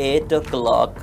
8 o'clock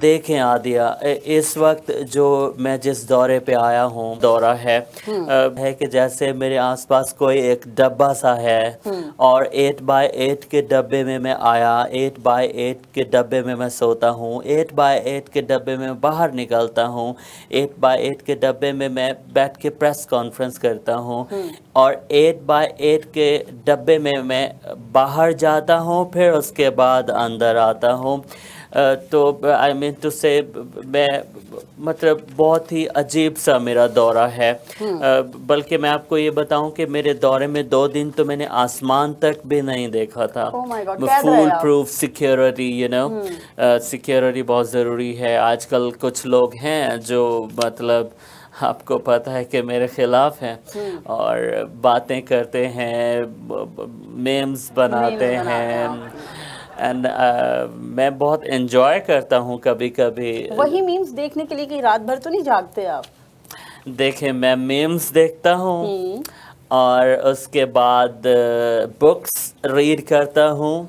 دیکھیں عادیہ، اس وقت جو میں جس دورے پہ آیا ہوں دورہ ہے کہ جیسے میرے آس پاس کوئی ایک ڈبہ سا ہے اور 8x8 کے ڈبے میں آیا، 8x8 کے ڈبے میں سوتا ہوں، 8x8 کے ڈبے میں باہر نکلتا ہوں، 8x8 کے ڈبے میں بیٹھ کے پریس کانفرنس کرتا ہوں، اور 8x8 کے ڈبے میں باہر جاتا ہوں، پھر اس کے بعد اندر آتا ہوں۔ تو آئی مین ٹو سے میں مطلب بہت ہی عجیب سا میرا دورہ ہے، بلکہ میں آپ کو یہ بتاؤں کہ میرے دورے میں 2 دن تو میں نے آسمان تک بھی نہیں دیکھا تھا۔ فول پروف سیکیورٹی، سیکیورٹی بہت ضروری ہے۔ آج کل کچھ لوگ ہیں جو مطلب آپ کو پتہ ہے کہ میرے خلاف ہیں اور باتیں کرتے ہیں، میمز بناتے ہیں، اینڈ میں بہت انجوائے کرتا ہوں کبھی کبھی۔ وہی میمز دیکھنے کے لیے کہ رات بھر تو نہیں جاگتے آپ؟ دیکھیں، میں میمز دیکھتا ہوں اور اس کے بعد بکس ریڈ کرتا ہوں،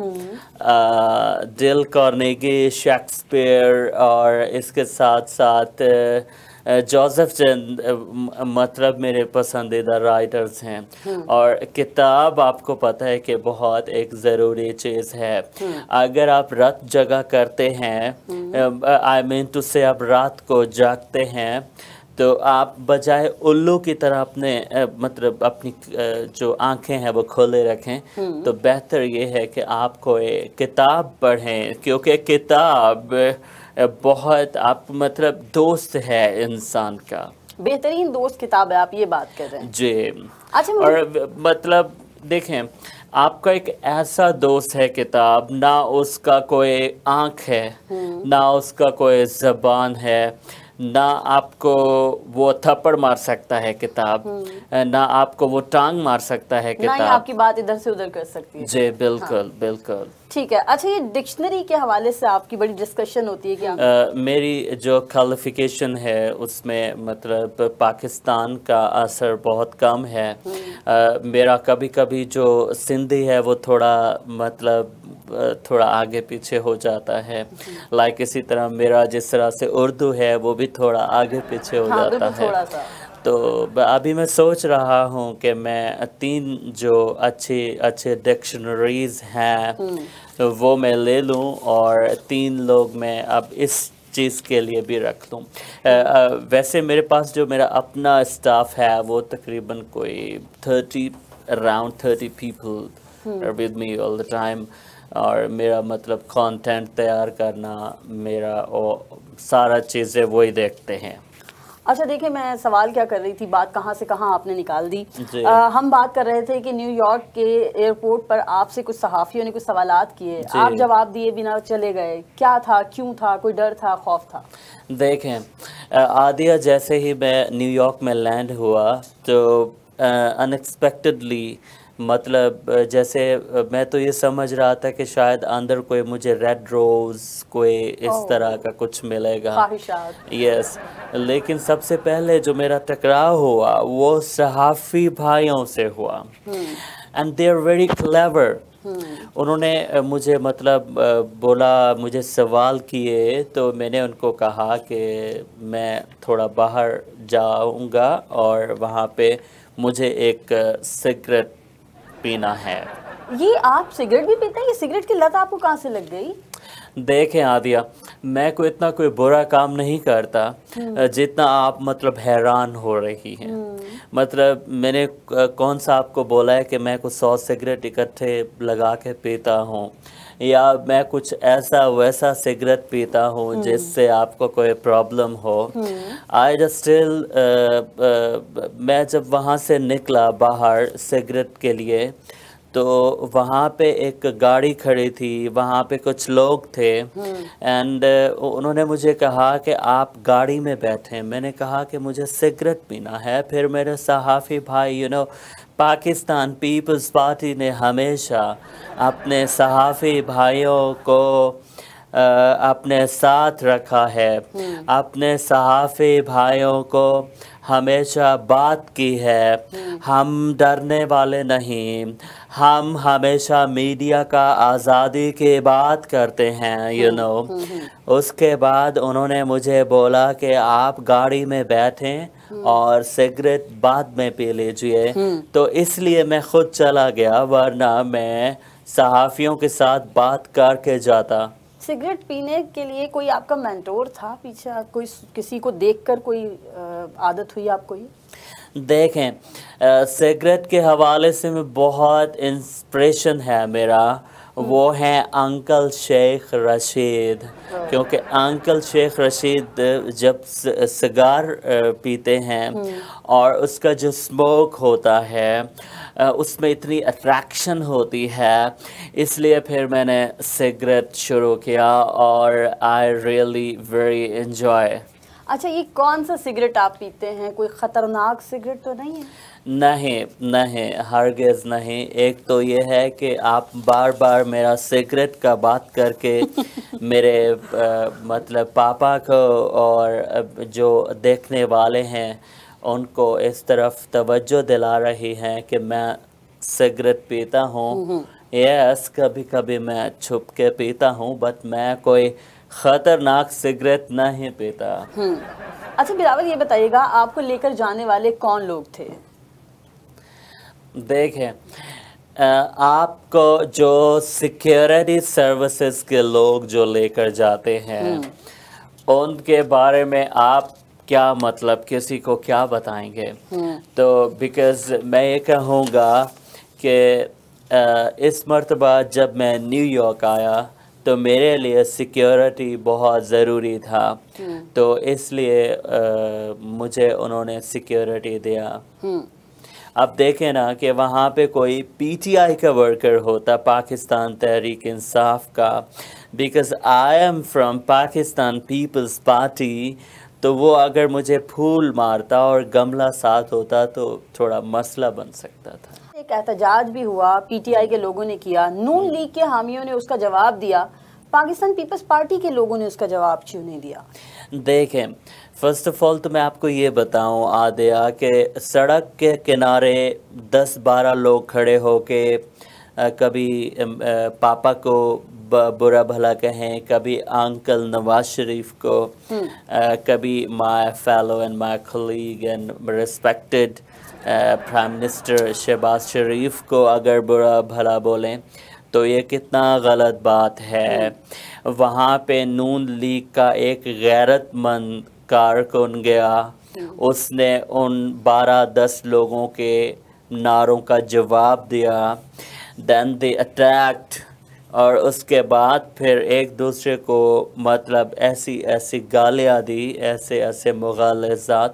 ڈیل کارنیگی، شیکسپیئر، اور اس کے ساتھ ساتھ جوزف چند مطلب میرے پسندیدہ رائٹرز ہیں۔ اور کتاب آپ کو پتہ ہے کہ بہت ایک ضروری چیز ہے۔ اگر آپ رات جگہ کرتے ہیں، آئی مین ٹو سے آپ رات کو جاگتے ہیں، تو آپ بجائے الو کی طرح اپنے مطلب اپنی جو آنکھیں ہیں وہ کھولے رکھیں، تو بہتر یہ ہے کہ آپ کو کتاب پڑھیں، کیونکہ کتاب بہت آپ مطلب دوست ہے انسان کا، بہترین دوست کتاب ہے، آپ یہ بات کر رہے ہیں؟ جی۔ اور مطلب دیکھیں، آپ کا ایک ایسا دوست ہے کتاب، نہ اس کا کوئی آنکھ ہے، نہ اس کا کوئی زبان ہے، نہ آپ کو وہ تھپڑ مار سکتا ہے کتاب، نہ آپ کو وہ ٹانگ مار سکتا ہے کتاب، نہ ہی آپ کی بات ادھر سے ادھر کر سکتی ہے۔ جی بالکل بالکل۔ ٹھیک ہے، اچھا یہ ڈکشنری کے حوالے سے آپ کی بڑی ڈسکشن ہوتی ہے کیا؟ میری جو کوالیفیکیشن ہے اس میں مطلب پاکستان کا اثر بہت کم ہے۔ میرا کبھی کبھی جو سندھی ہے وہ تھوڑا مطلب تھوڑا آگے پیچھے ہو جاتا ہے، لائک اسی طرح میرا جس طرح سے اردو ہے وہ بھی تھوڑا آگے پیچھے ہو جاتا ہے۔ تو ابھی میں سوچ رہا ہوں کہ میں 3 جو اچھے ڈکشنریز ہیں وہ میں لے لوں، اور 3 لوگ میں اب اس چیز کے لیے بھی رکھ لوں۔ ویسے میرے پاس جو میرا اپنا اسٹاف ہے وہ تقریباً کوئی 30 people are with me all the time، اور میرا مطلب کانٹینٹ تیار کرنا، میرا سارا چیزیں وہی دیکھتے ہیں۔ اچھا دیکھیں، میں سوال کیا کر رہی تھی، بات کہاں سے کہاں آپ نے نکال دی۔ ہم بات کر رہے تھے کہ نیو یارک کے ایئرپورٹ پر آپ سے کچھ صحافیوں نے کچھ سوالات کیے، آپ جواب دیے بنا چلے گئے، کیا تھا، کیوں تھا، کوئی ڈر تھا، خوف تھا؟ دیکھیں عادیہ، جیسے ہی میں نیو یارک میں لینڈ ہوا تو انیکسپیکٹڈلی مطلب جیسے میں تو یہ سمجھ رہا تھا کہ شاید اندر کوئی مجھے ریڈ روز کوئی اس طرح کا کچھ ملے گا، یس، لیکن سب سے پہلے جو میرا ٹکراؤ ہوا وہ صحافی بھائیوں سے ہوا، and they are very clever. انہوں نے مجھے مطلب بولا، مجھے سوال کیے، تو میں نے ان کو کہا کہ میں تھوڑا باہر جاؤں گا اور وہاں پہ مجھے ایک سگریٹ پینا ہے۔ یہ آپ سگریٹ بھی پیتے ہیں؟ یہ سگریٹ کی لت آپ کو کہاں سے لگ گئی؟ دیکھیں عادیہ، میں اتنا کوئی برا کام نہیں کرتا جتنا آپ مطلب حیران ہو رہی ہیں۔ مطلب میں نے کون سا آپ کو بولا ہے کہ میں کچھ 100 سگریٹ اکٹھے لگا کے پیتا ہوں، یا میں کچھ ایسا ویسا سگریٹ پیتا ہوں جس سے آپ کو کوئی problem who. I just still میں جب وہاں سے نکلا باہر سگریٹ کے لیے، تو وہاں پہ ایک گاڑی کھڑی تھی، وہاں پہ کچھ لوگ تھے، اینڈ انہوں نے مجھے کہا کہ آپ گاڑی میں بیٹھیں۔ میں نے کہا کہ مجھے سگریٹ پینا ہے۔ پھر میرے صحافی بھائی، پاکستان پیپلز پارٹی نے ہمیشہ اپنے صحافی بھائیوں کو اپنے ساتھ رکھا ہے، اپنے صحافی بھائیوں کو ہمیشہ بات کی ہے. ہم ڈرنے والے نہیں. ہم ہمیشہ میڈیا کا آزادی کی بات کرتے ہیں اس کے بعد انہوں نے مجھے بولا کہ آپ گاڑی میں بیٹھیں اور سگریٹ بعد میں پی لیجئے. تو اس لیے میں خود چلا گیا, ورنہ میں صحافیوں کے ساتھ بات کر کے جاتا. سگریٹ پینے کے لیے کوئی آپ کا مینٹور تھا پیچھے, کوئی کسی کو دیکھ کر کوئی عادت ہوئی آپ کو یہ؟ دیکھیں, سگریٹ کے حوالے سے میں بہت انسپریشن ہے میرا, وہ ہیں انکل شیخ رشید. کیونکہ انکل شیخ رشید جب سگار پیتے ہیں اور اس کا جو اسموک ہوتا ہے اس میں اتنی اٹریکشن ہوتی ہے, اس لیے پھر میں نے سگریٹ شروع کیا اور آئی ریئلی ویری انجوائے. اچھا, یہ کون سا سگریٹ آپ پیتے ہیں؟ کوئی خطرناک سگریٹ تو نہیں ہے؟ نہیں, ہرگز نہیں. ایک تو یہ ہے کہ آپ بار بار میرا سگریٹ کا بات کر کے میرے مطلب پاپا کو اور جو دیکھنے والے ہیں ان کو اس طرف توجہ دلا رہی ہیں کہ میں سگریٹ پیتا ہوں. یس, کبھی کبھی میں چھپ کے پیتا ہوں, بٹ میں کوئی خطرناک سگریٹ نہیں پیتا. اچھا بلاول, یہ بتائیے گا آپ کو لے کر جانے والے کون لوگ تھے؟ دیکھیں, آپ کو جو سیکیورٹی سروسز کے لوگ جو لے کر جاتے ہیں ان کے بارے میں آپ کیا مطلب کسی کو کیا بتائیں گے؟ تو بیکاز میں یہ کہوں گا کہ اس مرتبہ جب میں نیو یارک آیا تو میرے لیے سیکیورٹی بہت ضروری تھا, تو اس لیے مجھے انہوں نے سیکیورٹی دیا. اب دیکھیں نا کہ وہاں پہ کوئی پی ٹی آئی کا ورکر ہوتا, پاکستان تحریک انصاف کا, because I am from Pakistan Peoples party, تو وہ اگر مجھے پھول مارتا اور گملہ ساتھ ہوتا تو تھوڑا مسئلہ بن سکتا تھا. ایک احتجاج بھی ہوا, پی ٹی آئی کے لوگوں نے کیا, نون لیگ کے حامیوں نے اس کا جواب دیا, پاکستان پیپلز پارٹی کے لوگوں نے اس کا جواب کیوں نہیں دیا؟ دیکھیں, فرسٹ آف آل تو میں آپ کو یہ بتاؤں عادیہ کہ سڑک کے کنارے 10-12 لوگ کھڑے ہو کے کبھی پاپا کو برا بھلا کہیں, کبھی انکل نواز شریف کو, کبھی my fellow and my colleague and respected prime minister Shahbaz Sharif کو اگر برا بھلا بولیں تو یہ کتنا غلط بات ہے. وہاں پہ نون لیگ کا ایک غیرت مند کارکن گیا, اس نے ان 12-10 لوگوں کے نعروں کا جواب دیا, دین they attacked, اور اس کے بعد پھر ایک دوسرے کو مطلب ایسی گالیاں دی, ایسے مغالطات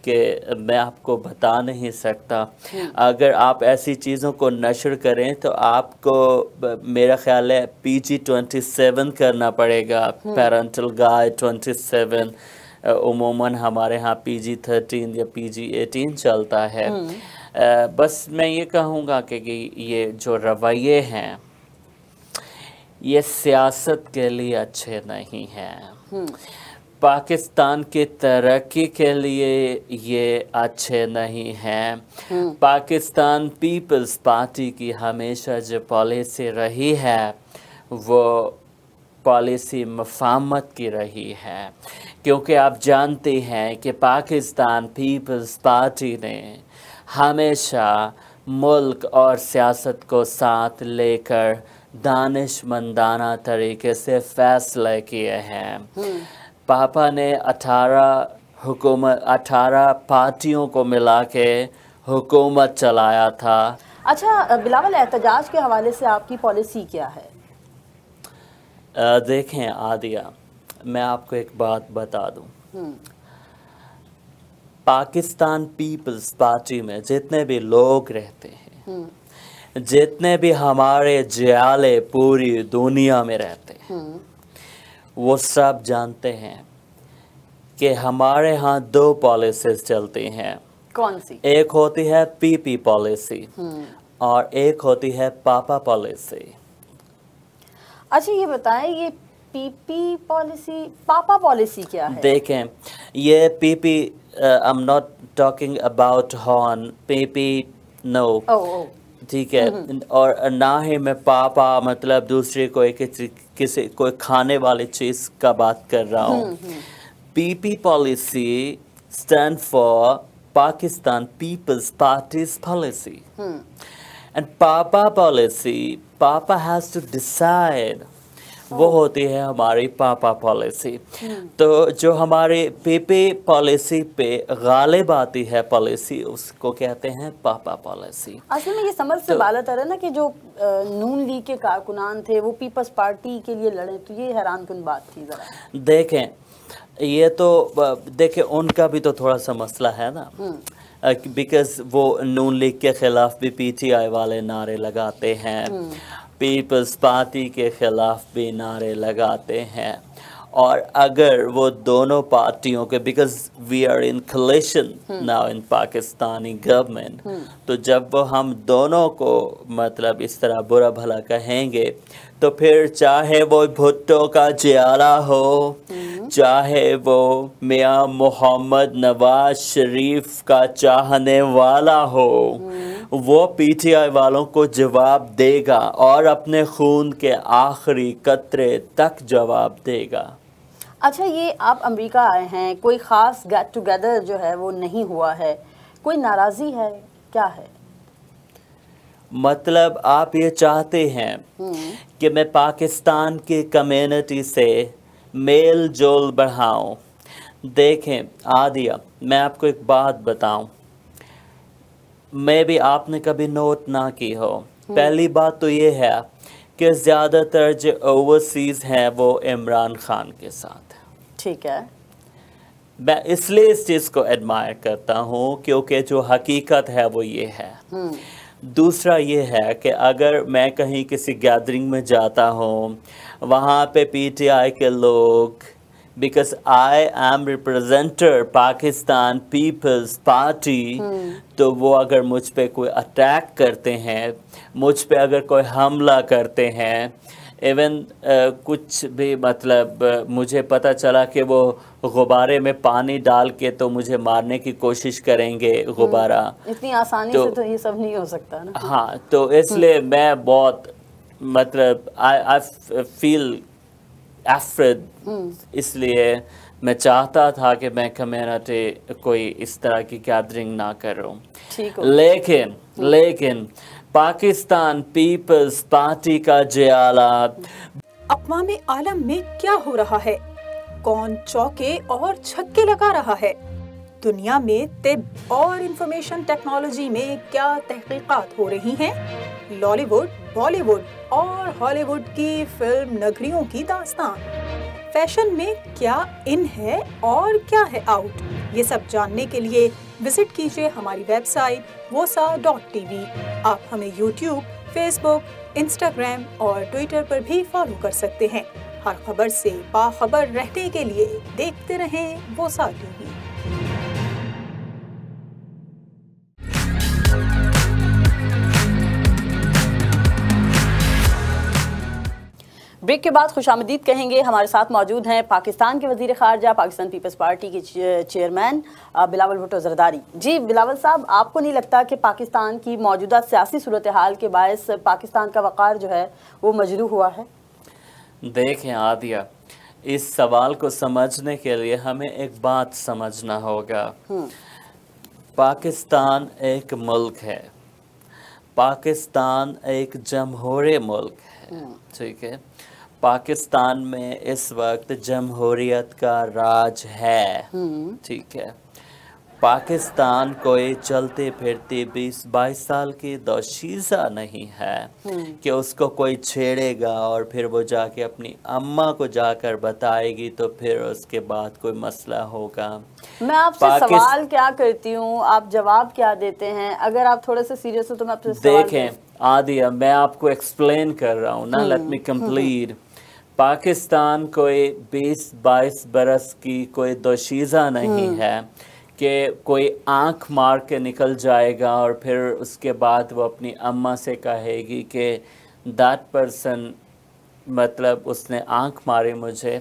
کہ میں آپ کو بتا نہیں سکتا. اگر آپ ایسی چیزوں کو نشر کریں تو آپ کو میرا خیال ہے PG-27 کرنا پڑے گا, پیرنٹل گائیڈ 27. عموماً ہمارے ہاں PG-13 یا PG-18 چلتا ہے. بس میں یہ کہوں گا کہ یہ جو رویے ہیں یہ سیاست کے لیے اچھے نہیں ہیں, پاکستان کی ترقی کے لیے یہ اچھے نہیں ہیں. پاکستان پیپلز پارٹی کی ہمیشہ جو پالیسی رہی ہے وہ پالیسی مفاہمت کی رہی ہے, کیونکہ آپ جانتے ہیں کہ پاکستان پیپلز پارٹی نے ہمیشہ ملک اور سیاست کو ساتھ لے کر دانشمندانہ طریقے سے فیصلے کیے ہیں. پاپا نے 18 پارٹیوں کو ملا کے حکومت چلایا تھا. اچھا بلاول, احتجاج کے حوالے سے آپ کی پالیسی کیا ہے؟ دیکھیں عادیہ, میں آپ کو ایک بات بتا دوں, پاکستان پیپلز پارٹی میں جتنے بھی لوگ رہتے ہیں, جتنے بھی ہمارے جیالے پوری دنیا میں رہتے ہیں, وہ سب جانتے ہیں کہ ہمارے ہاں 2 پالیسیز چلتی ہیں. کون سی؟ ایک ہوتی ہے پی پی پالیسی اور ایک ہوتی ہے پاپا پالیسی. اچھا یہ بتائیں, یہ پی پی پالیسی پاپا پالیسی کیا ہے؟ دیکھیں, یہ پی پی I'm not talking about horn, pepe, no. ٹھیک ہے. اور نہ ہی میں پاپا مطلب دوسرے کسی کوئی کھانے والی چیز کا بات کر رہا ہوں. P P policy stand for Pakistan Peoples Party's policy. And papa policy, papa has to decide, وہ ہوتی ہے ہماری پاپا پالیسی. تو جو ہمارے پی پی پالیسی پہ غالب آتی ہے پالیسی, اس کو کہتے ہیں پاپا پالیسی. اصل میں یہ سمجھ سے بالات آ رہا ہے نا کہ جو نون لیگ کے کارکنان تھے وہ پیپلز پارٹی کے لیے لڑے, تو یہ حیران کن بات تھی. ذرا دیکھیں, یہ تو دیکھیں ان کا بھی تو تھوڑا سا مسئلہ ہے نا, بیکاز وہ نون لیگ کے خلاف بھی پی ٹی آئی والے نعرے لگاتے ہیں, پیپلز پارٹی کے خلاف بھی نعرے لگاتے ہیں. اور اگر وہ دونوں پارٹیوں کے, because we are in coalition now in Pakistani government, تو جب وہ ہم دونوں کو مطلب اس طرح برا بھلا کہیں گے, تو پھر چاہے وہ بھٹو کا جیالہ ہو, چاہے وہ میاں محمد نواز شریف کا چاہنے والا ہو, وہ پی ٹی آئی والوں کو جواب دے گا, اور اپنے خون کے آخری قطرے تک جواب دے گا. اچھا, یہ آپ امریکہ آئے ہیں, کوئی خاص گیٹ ٹوگیدر جو ہے وہ نہیں ہوا ہے, کوئی ناراضی ہے, کیا ہے؟ مطلب آپ یہ چاہتے ہیں کہ میں پاکستان کی کمیونٹی سے میل جول بڑھاؤں. دیکھیں عادیہ, میں آپ کو ایک بات بتاؤں, میں بھی آپ نے کبھی نوٹ نہ کی ہو. پہلی بات تو یہ ہے کہ زیادہ تر جو اوورسیز ہیں وہ عمران خان کے ساتھ. ٹھیک ہے, میں اس لیے اس چیز کو ایڈمائر کرتا ہوں کیونکہ جو حقیقت ہے وہ یہ ہے. دوسرا یہ ہے کہ اگر میں کہیں کسی گیدرنگ میں جاتا ہوں, وہاں پہ پی ٹی آئی کے لوگ, because I am representer Pakistan Peoples party, تو وہ اگر مجھ پہ کوئی اٹیک کرتے ہیں, مجھ پہ اگر کوئی حملہ کرتے ہیں, ایون کچھ بھی مطلب مجھے پتہ چلا کہ وہ غبارے میں پانی ڈال کے تو مجھے مارنے کی کوشش کریں گے غبارہ, اتنی آسانی سے تو یہ سب نہیں ہو سکتا نا. ہاں, تو اس لیے میں بہت مطلب I feel afraid, اس لیے میں چاہتا تھا کہ میں کمیونٹی کوئی اس طرح کی گیدرنگ نہ کروں. لیکن پاکستان پیپلز پارٹی کا جیالہ اقوام عالم میں کیا ہو رہا ہے, کون چوکے اور چھکے لگا رہا ہے, دنیا میں طب اور انفارمیشن ٹیکنالوجی میں کیا تحقیقات ہو رہی ہیں, لالی ووڈ, بالی ووڈ اور ہالی ووڈ کی فلم نگریوں کی داستان, فیشن میں کیا ان ہے اور کیا ہے آؤٹ, یہ سب جاننے کے لیے وزٹ کیجیے ہماری ویب سائٹ wosa.tv. آپ ہمیں یوٹیوب, فیس بک, انسٹاگرام اور ٹویٹر پر بھی فالو کر سکتے ہیں. ہر خبر سے باخبر رہنے کے لیے دیکھتے رہیں WOSA TV. بریک کے بعد خوش آمدید کہیں گے. ہمارے ساتھ موجود ہیں پاکستان کے وزیر خارجہ, پاکستان پیپلز پارٹی کے چیئرمین بلاول بھٹو زرداری. جی بلاول صاحب, آپ کو نہیں لگتا کہ پاکستان کی موجودہ سیاسی صورتحال کے باعث پاکستان کا وقار جو ہے وہ مجروح ہوا ہے؟ دیکھیں عادیہ, اس سوال کو سمجھنے کے لیے ہمیں ایک بات سمجھنا ہوگا. پاکستان ایک ملک ہے, پاکستان ایک جمہوری ملک ہے, ٹھیک ہے. پاکستان میں اس وقت جمہوریت کا راج ہے, ٹھیک ہے. پاکستان کوئی چلتے پھرتے 20-22 سال کی دوشیزہ نہیں ہے کہ اس کو کوئی چھیڑے گا اور پھر وہ جا کے اپنی اماں کو جا کر بتائے گی تو پھر اس کے بعد کوئی مسئلہ ہوگا. میں آپ سے سوال کیا کرتی ہوں, آپ جواب کیا دیتے ہیں؟ اگر آپ تھوڑے سے سیریس ہو تو میں آپ سے سوال دیکھیں عادیہ, میں آپ کو ایکسپلین کر رہا ہوں نا, لیٹ می کمپلیٹ. پاکستان کوئی 20-22 برس کی کوئی دوشیزہ نہیں ہے کہ کوئی آنکھ مار کے نکل جائے گا اور پھر اس کے بعد وہ اپنی اماں سے کہے گی کہ دیٹ پرسن مطلب اس نے آنکھ ماری مجھے.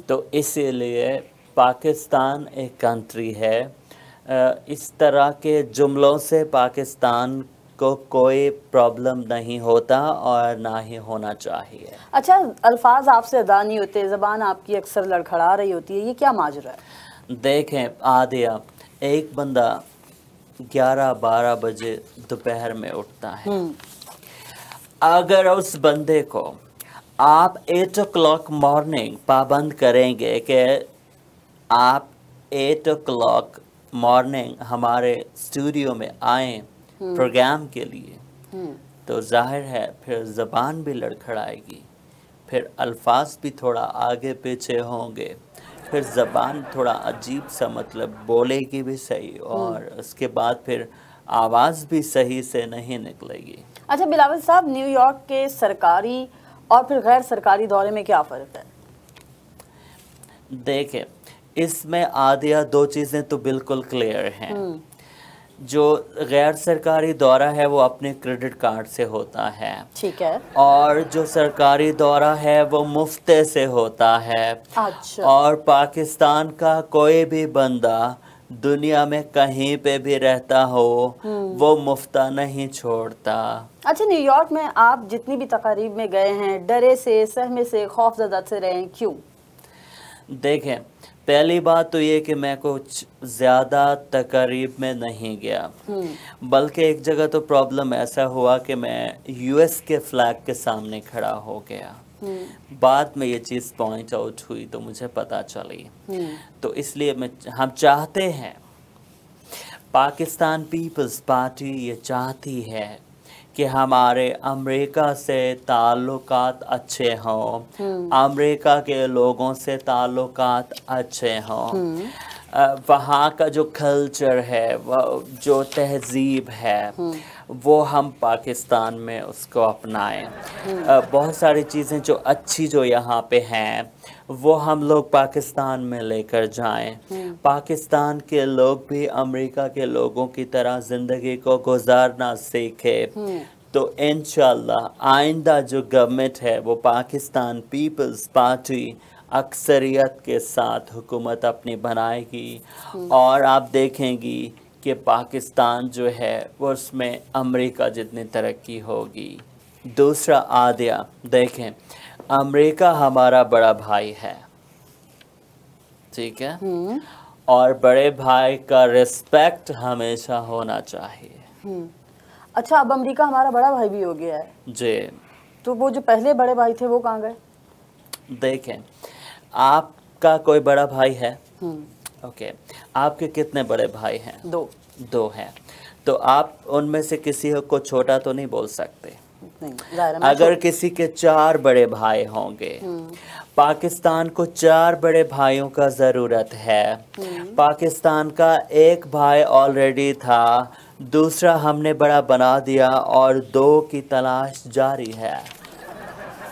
تو اسی لیے پاکستان ایک کنٹری ہے اس طرح کے جملوں سے پاکستان کو کوئی پرابلم نہیں ہوتا اور نہ ہی ہونا چاہیے. اچھا، الفاظ آپ سے ادا نہیں ہوتے، زبان آپ کی اکثر لڑکھڑا رہی ہوتی ہے، یہ کیا ماجرا ہے؟ دیکھیں عادیہ، ایک بندہ 11-12 بجے دوپہر میں اٹھتا ہے. اگر اس بندے کو آپ 8 o'clock مارننگ پابند کریں گے کہ آپ 8 o'clock مارننگ ہمارے اسٹوڈیو میں آئیں پروگرام کے لیے، تو ظاہر ہے پھر زبان بھی لڑکھڑائے گی، پھر الفاظ بھی تھوڑا آگے پیچھے ہوں گے، پھر زبان تھوڑا عجیب سا مطلب بولے گی بھی صحیح، اور اس کے بعد پھر آواز بھی صحیح سے نہیں نکلے گی. اچھا بلاول صاحب، نیو یارک کے سرکاری اور پھر غیر سرکاری دورے میں کیا فرق ہے؟ دیکھیں، اس میں عادیہ 2 چیزیں تو بالکل کلیئر ہیں. جو غیر سرکاری دورہ ہے وہ اپنے کریڈٹ کارڈ سے ہوتا ہے، ٹھیک ہے، اور جو سرکاری دورہ ہے وہ مفتے سے ہوتا ہے. اچھا، اور پاکستان کا کوئی بھی بندہ دنیا میں کہیں پہ بھی رہتا ہو وہ مفتہ نہیں چھوڑتا. اچھا، نیو یارک میں آپ جتنی بھی تقاریب میں گئے ہیں، ڈرے سے، سہمے سے، خوف زدہ سے رہے ہیں، کیوں؟ دیکھیں، پہلی بات تو یہ کہ میں کچھ زیادہ تقاریب میں نہیں گیا، بلکہ ایک جگہ تو پرابلم ایسا ہوا کہ میں یو ایس کے فلیگ کے سامنے کھڑا ہو گیا. بعد میں یہ چیز پوائنٹ آؤٹ ہوئی تو مجھے پتہ چلی. تو اس لیے ہم چاہتے ہیں، پاکستان پیپلز پارٹی یہ چاہتی ہے کہ ہمارے امریکہ سے تعلقات اچھے ہوں، امریکہ کے لوگوں سے تعلقات اچھے ہوں، وہاں کا جو کلچر ہے، جو تہذیب ہے، وہ ہم پاکستان میں اس کو اپنائیں. بہت ساری چیزیں جو اچھی جو یہاں پہ ہیں وہ ہم لوگ پاکستان میں لے کر جائیں. پاکستان کے لوگ بھی امریکہ کے لوگوں کی طرح زندگی کو گزارنا سیکھے. تو انشاءاللہ آئندہ جو گورنمنٹ ہے وہ پاکستان پیپلز پارٹی اکثریت کے ساتھ حکومت اپنی بنائے گی، اور آپ دیکھیں گی کہ پاکستان جو ہے وہ اس میں امریکہ جتنی ترقی ہوگی. دوسرا عادیہ، دیکھیں امریکہ ہمارا بڑا بھائی ہے، ٹھیک ہے، اور بڑے بھائی کا رسپیکٹ ہمیشہ ہونا چاہیے. اچھا، اب امریکہ ہمارا بڑا بھائی بھی ہو گیا ہے؟ جی. تو وہ جو پہلے بڑے بھائی تھے وہ کہاں گئے؟ دیکھیں، آپ کا کوئی بڑا بھائی ہے؟ اوکے، آپ کے کتنے بڑے بھائی ہیں؟ 2 ہیں. تو آپ ان میں سے کسی کو چھوٹا تو نہیں بول سکتے. اگر کسی کے 4 بڑے بھائی ہوں گے، پاکستان کو 4 بڑے بھائیوں کا ضرورت ہے. پاکستان کا ایک بھائی آلریڈی تھا، دوسرا ہم نے بڑا بنا دیا، اور 2 کی تلاش جاری ہے.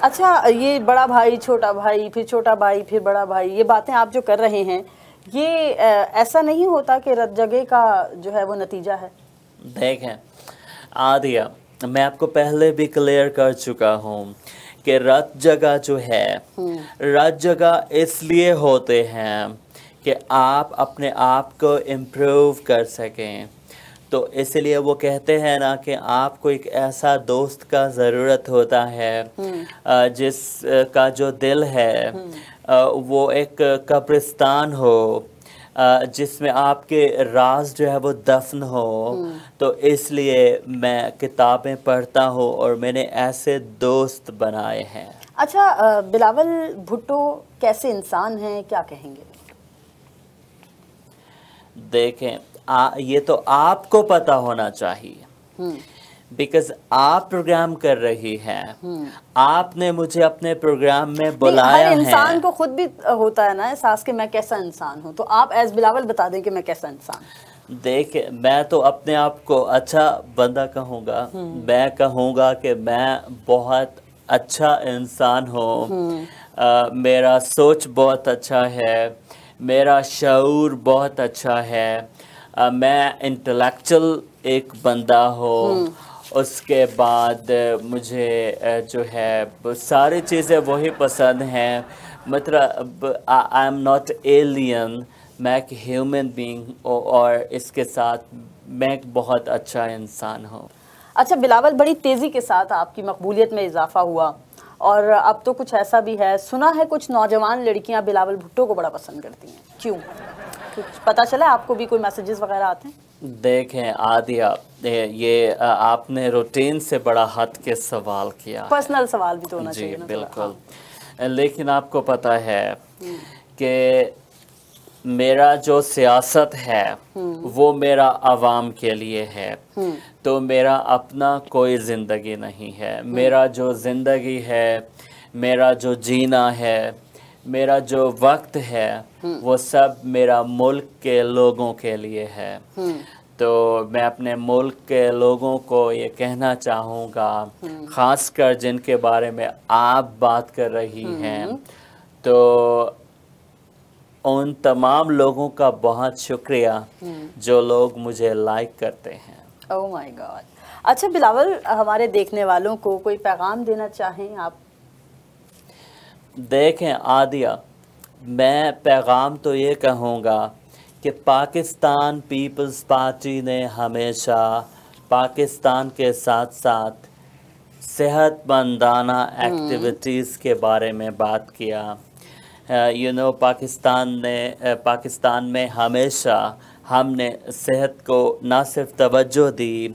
اچھا، یہ بڑا بھائی، چھوٹا بھائی، پھر چھوٹا بھائی، پھر بڑا بھائی، یہ باتیں آپ جو کر رہے ہیں، یہ ایسا نہیں ہوتا کہ رت جگہ کا جو ہے وہ نتیجہ ہے؟ دیکھیں عادیہ، میں آپ کو پہلے بھی کلیئر کر چکا ہوں کہ رت جگہ جو ہے، رت جگہ اس لیے ہوتے ہیں کہ آپ اپنے آپ کو امپروو کر سکیں. تو اس لیے وہ کہتے ہیں نا کہ آپ کو ایک ایسا دوست کا ضرورت ہوتا ہے جس کا جو دل ہے وہ ایک قبرستان ہو، جس میں آپ کے راز جو ہے وہ دفن ہو. تو اس لیے میں کتابیں پڑھتا ہوں اور میں نے ایسے دوست بنائے ہیں. اچھا بلاول بھٹو کیسے انسان ہیں، کیا کہیں گے؟ دیکھیں، یہ تو آپ کو پتہ ہونا چاہیے، بیکاز آپ پروگرام کر رہی ہیں، آپ نے مجھے اپنے پروگرام میں بلایا ہے. ہر انسان کو خود بھی ہوتا ہے نا احساس کہ میں کیسا انسان ہوں، تو آپ ایز بلاول بتا دیں کہ میں کیسا انسان ہوں. دیکھیں، میں تو اپنے آپ کو اچھا بندہ کہوں گا. میں کہوں گا کہ میں بہت اچھا انسان ہوں. میرا سوچ بہت اچھا ہے، میرا شعور بہت اچھا ہے، میں انٹلیکچل ایک بندہ ہوں. اس کے بعد مجھے جو ہے ساری چیزیں وہی پسند ہیں. مطلب آئی ایم ناٹ ایلین. میں ایک ہیومن بینگ اور اس کے ساتھ میں ایک بہت اچھا انسان ہوں۔ اچھا بلاول، بڑی تیزی کے ساتھ آپ کی مقبولیت میں اضافہ ہوا اور اب تو کچھ ایسا بھی ہے، سنا ہے کچھ نوجوان لڑکیاں بلاول بھٹو کو بڑا پسند کرتی ہیں، کیوں؟ کچھ پتہ چلا آپ کو بھی کوئی میسیجز وغیرہ آتے ہیں؟ دیکھیں عادیہ، یہ آپ نے روٹین سے بڑا ہٹ کے سوال کیا، پرسنل سوال بھی تو ہونا چاہیے جی نا۔ بالکل، لیکن آپ کو پتہ ہے کہ میرا جو سیاست ہے وہ میرا عوام کے لیے ہے، تو میرا اپنا کوئی زندگی نہیں ہے۔ میرا جو زندگی ہے، میرا جو جینا ہے، میرا جو وقت ہے، وہ سب میرا ملک کے لوگوں کے لیے ہے۔ تو میں اپنے ملک کے لوگوں کو یہ کہنا چاہوں گا، خاص کر جن کے بارے میں آپ بات کر رہی ہیں، تو ان تمام لوگوں کا بہت شکریہ جو لوگ مجھے لائک کرتے ہیں۔ اوہ مائی گاڈ۔ اچھا بلاول، ہمارے دیکھنے والوں کو کوئی پیغام دینا چاہیں آپ؟ دیکھیں عادیہ، میں پیغام تو یہ کہوں گا کہ پاکستان پیپلز پارٹی نے ہمیشہ پاکستان کے ساتھ ساتھ صحت مندانہ ایکٹیویٹیز کے بارے میں بات کیا۔ پاکستان میں ہمیشہ ہم نے صحت کو نہ صرف توجہ دی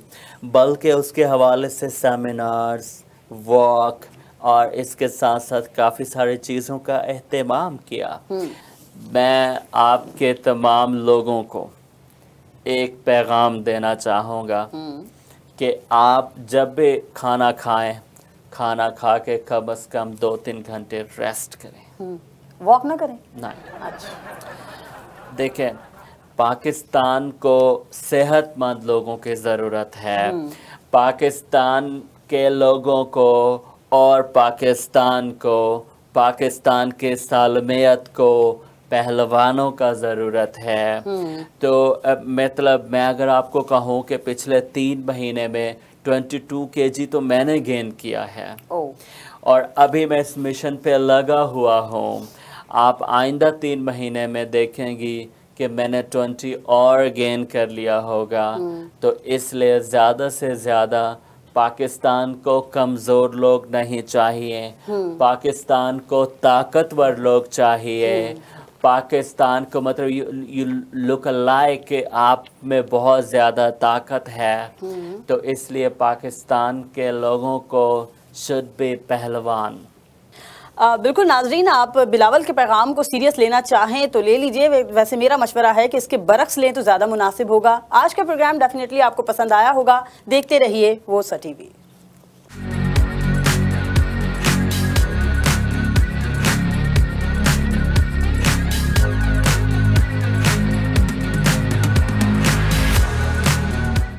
بلکہ اس کے حوالے سے سیمینارز، واک اور اس کے ساتھ ساتھ کافی ساری چیزوں کا اہتمام کیا۔ میں آپ کے تمام لوگوں کو ایک پیغام دینا چاہوں گا کہ آپ جب بھی کھانا کھائیں، کھانا کھا کے کم از کم 2-3 گھنٹے ریسٹ کریں۔ واک نہ کریں؟ نہیں۔ اچھا دیکھیں، پاکستان کو صحت مند لوگوں کی ضرورت ہے، پاکستان کے لوگوں کو اور پاکستان کے سالمیت کو پہلوانوں کا ضرورت ہے۔ تو مطلب میں اگر آپ کو کہوں کہ پچھلے 3 مہینے میں 22 kg تو میں نے گین کیا ہے، اور ابھی میں اس مشن پہ لگا ہوا ہوں۔ آپ آئندہ 3 مہینے میں دیکھیں گی کہ میں نے 20 اور گین کر لیا ہوگا۔ تو اس لیے زیادہ سے زیادہ پاکستان کو کمزور لوگ نہیں چاہیے، پاکستان کو طاقتور لوگ چاہیے، پاکستان کو مطلب یو لک لائک کہ آپ میں بہت زیادہ طاقت ہے۔ تو اس لیے پاکستان کے لوگوں کو should be پہلوان۔ بالکل ناظرین، آپ بلاول کے پیغام کو سیریس لینا چاہیں تو لے لیجئے، ویسے میرا مشورہ ہے کہ اس کے برعکس لیں تو زیادہ مناسب ہوگا۔ آج کا پروگرام ڈیفینیٹلی آپ کو پسند آیا ہوگا، دیکھتے رہیے وہ سا ٹی وی۔